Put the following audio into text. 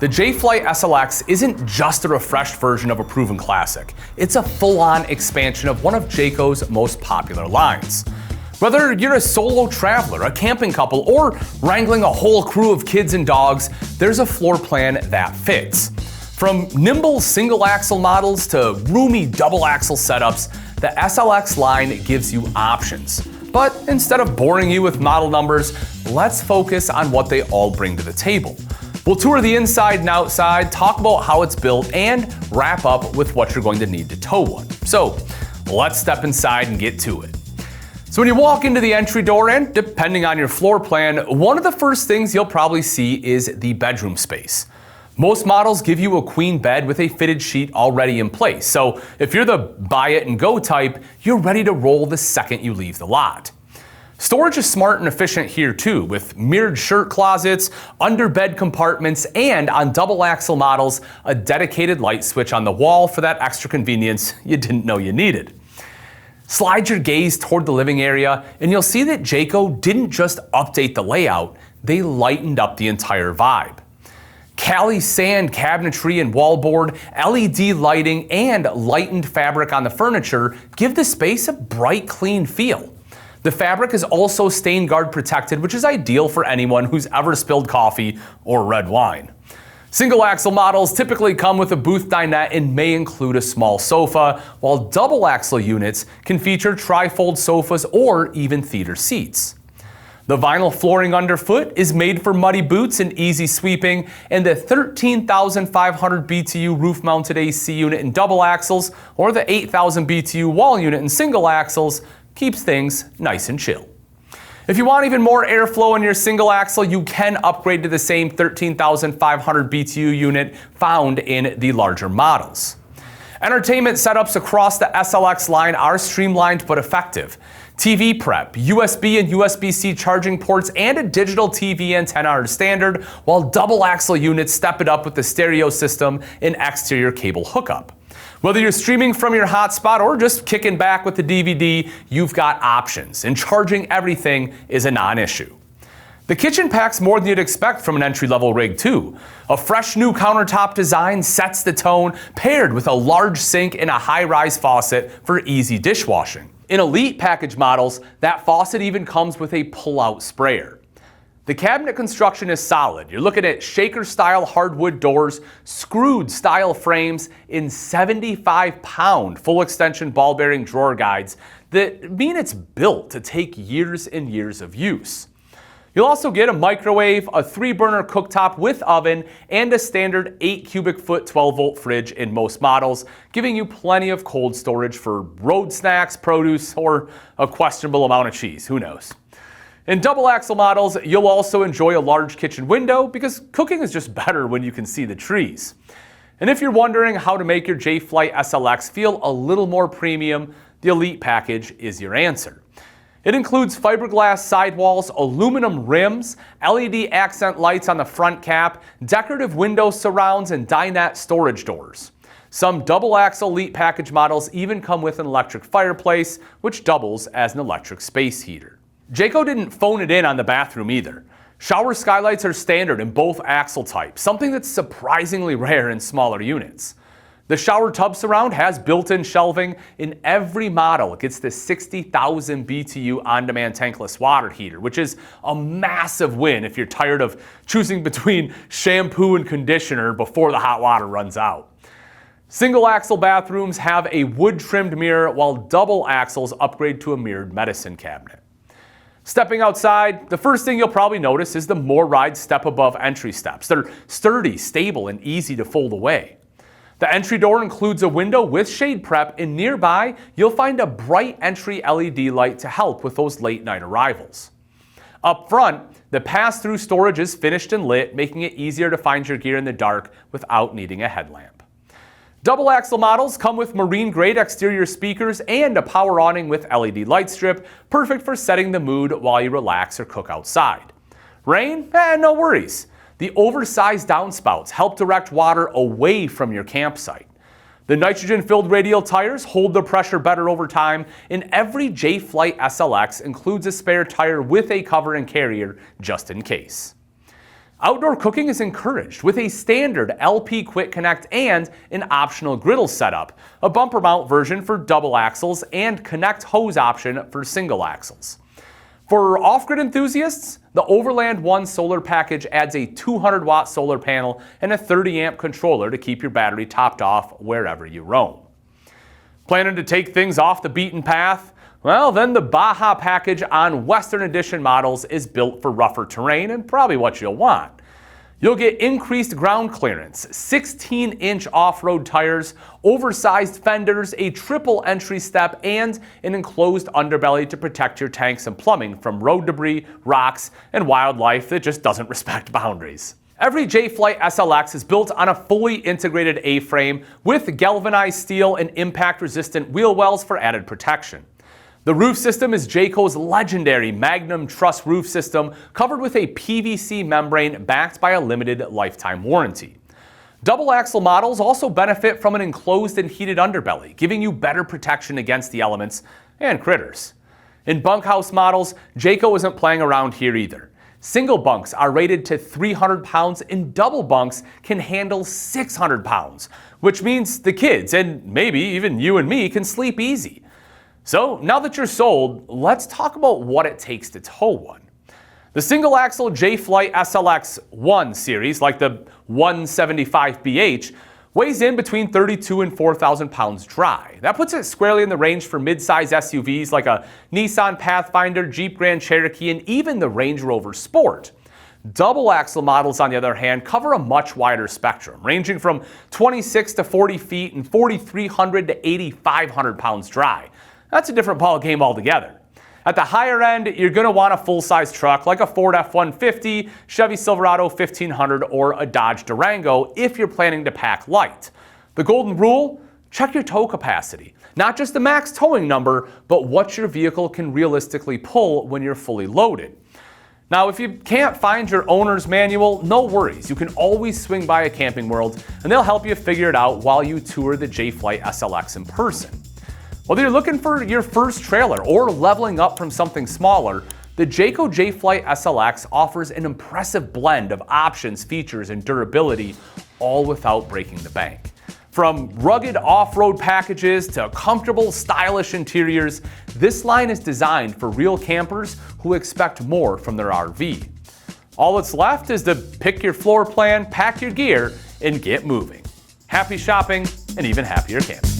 The Jay Flight SLX isn't just a refreshed version of a proven classic. It's a full-on expansion of one of Jayco's most popular lines. Whether you're a solo traveler, a camping couple, or wrangling a whole crew of kids and dogs, there's a floor plan that fits. From nimble single-axle models to roomy double-axle setups, the SLX line gives you options. But instead of boring you with model numbers, let's focus on what they all bring to the table. We'll tour the inside and outside, talk about how it's built, and wrap up with what you're going to need to tow one. So let's step inside and get to it. So when you walk into the entry door, and depending on your floor plan, one of the first things you'll probably see is the bedroom space. Most models give you a queen bed with a fitted sheet already in place, so if you're the buy it and go type, you're ready to roll the second you leave the lot. Storage is smart and efficient here too, with mirrored shirt closets, under bed compartments, and on double axle models, a dedicated light switch on the wall for that extra convenience you didn't know you needed. Slide your gaze toward the living area and you'll see that Jayco didn't just update the layout, they lightened up the entire vibe. Cali sand cabinetry and wallboard, LED lighting, and lightened fabric on the furniture give the space a bright, clean feel. The fabric is also stain guard protected, which is ideal for anyone who's ever spilled coffee or red wine. Single axle models typically come with a booth dinette and may include a small sofa, while double axle units can feature trifold sofas or even theater seats. The vinyl flooring underfoot is made for muddy boots and easy sweeping, and the 13,500 BTU roof-mounted AC unit in double axles or the 8,000 BTU wall unit in single axles keeps things nice and chill. If you want even more airflow in your single axle, you can upgrade to the same 13,500 BTU unit found in the larger models. Entertainment setups across the SLX line are streamlined but effective. TV prep, USB and USB-C charging ports, and a digital TV antenna are standard, while double axle units step it up with the stereo system and exterior cable hookup. Whether you're streaming from your hotspot or just kicking back with the DVD, you've got options, and charging everything is a non-issue. The kitchen packs more than you'd expect from an entry-level rig too. A fresh new countertop design sets the tone, paired with a large sink and a high-rise faucet for easy dishwashing. In elite package models, that faucet even comes with a pull-out sprayer. The cabinet construction is solid. You're looking at shaker-style hardwood doors, screwed-style frames, and 75-pound full-extension ball-bearing drawer guides that mean it's built to take years and years of use. You'll also get a microwave, a 3-burner cooktop with oven, and a standard 8-cubic-foot 12-volt fridge in most models, giving you plenty of cold storage for road snacks, produce, or a questionable amount of cheese, who knows. In double axle models, you'll also enjoy a large kitchen window because cooking is just better when you can see the trees. And if you're wondering how to make your Jay Flight SLX feel a little more premium, the Elite package is your answer. It includes fiberglass sidewalls, aluminum rims, LED accent lights on the front cap, decorative window surrounds, and dinette storage doors. Some double axle Elite package models even come with an electric fireplace, which doubles as an electric space heater. Jayco didn't phone it in on the bathroom either. Shower skylights are standard in both axle types, something that's surprisingly rare in smaller units. The shower tub surround has built-in shelving. In every model, it gets the 60,000 BTU on-demand tankless water heater, which is a massive win if you're tired of choosing between shampoo and conditioner before the hot water runs out. Single axle bathrooms have a wood-trimmed mirror, while double axles upgrade to a mirrored medicine cabinet. Stepping outside, the first thing you'll probably notice is the More Ride step above entry steps. They're sturdy, stable, and easy to fold away. The entry door includes a window with shade prep, and nearby you'll find a bright entry LED light to help with those late night arrivals. Up front, the pass-through storage is finished and lit, making it easier to find your gear in the dark without needing a headlamp. Double axle models come with marine-grade exterior speakers and a power awning with LED light strip, perfect for setting the mood while you relax or cook outside. Rain? No worries. The oversized downspouts help direct water away from your campsite. The nitrogen-filled radial tires hold the pressure better over time, and every Jay Flight SLX includes a spare tire with a cover and carrier just in case. Outdoor cooking is encouraged with a standard LP Quick Connect and an optional griddle setup, a bumper mount version for double axles, and connect hose option for single axles. For off-grid enthusiasts, the Overland One solar package adds a 200-watt solar panel and a 30-amp controller to keep your battery topped off wherever you roam. Planning to take things off the beaten path? Well, then the Baja package on Western Edition models is built for rougher terrain and probably what you'll want. You'll get increased ground clearance, 16-inch off-road tires, oversized fenders, a triple entry step, and an enclosed underbelly to protect your tanks and plumbing from road debris, rocks, and wildlife that just doesn't respect boundaries. Every Jay Flight SLX is built on a fully integrated A-frame with galvanized steel and impact-resistant wheel wells for added protection. The roof system is Jayco's legendary Magnum Truss roof system, covered with a PVC membrane backed by a limited lifetime warranty. Double axle models also benefit from an enclosed and heated underbelly, giving you better protection against the elements and critters. In bunkhouse models, Jayco isn't playing around here either. Single bunks are rated to 300 pounds and double bunks can handle 600 pounds, which means the kids, and maybe even you and me, can sleep easy. So now that you're sold, let's talk about what it takes to tow one. The single axle Jay Flight SLX 1 series, like the 175BH, weighs in between 32 and 4,000 pounds dry. That puts it squarely in the range for mid-size SUVs like a Nissan Pathfinder, Jeep Grand Cherokee, and even the Range Rover Sport. Double axle models, on the other hand, cover a much wider spectrum, ranging from 26 to 40 feet and 4,300 to 8,500 pounds dry. That's a different ball game altogether. At the higher end, you're going to want a full-size truck like a Ford F-150, Chevy Silverado 1500, or a Dodge Durango if you're planning to pack light. The golden rule? Check your tow capacity. Not just the max towing number, but what your vehicle can realistically pull when you're fully loaded. Now, if you can't find your owner's manual, no worries. You can always swing by a Camping World, and they'll help you figure it out while you tour the Jay Flight SLX in person. Whether you're looking for your first trailer or leveling up from something smaller, the Jayco Jay Flight SLX offers an impressive blend of options, features, and durability, all without breaking the bank. From rugged off-road packages to comfortable, stylish interiors, this line is designed for real campers who expect more from their RV. All that's left is to pick your floor plan, pack your gear, and get moving. Happy shopping, and even happier camping.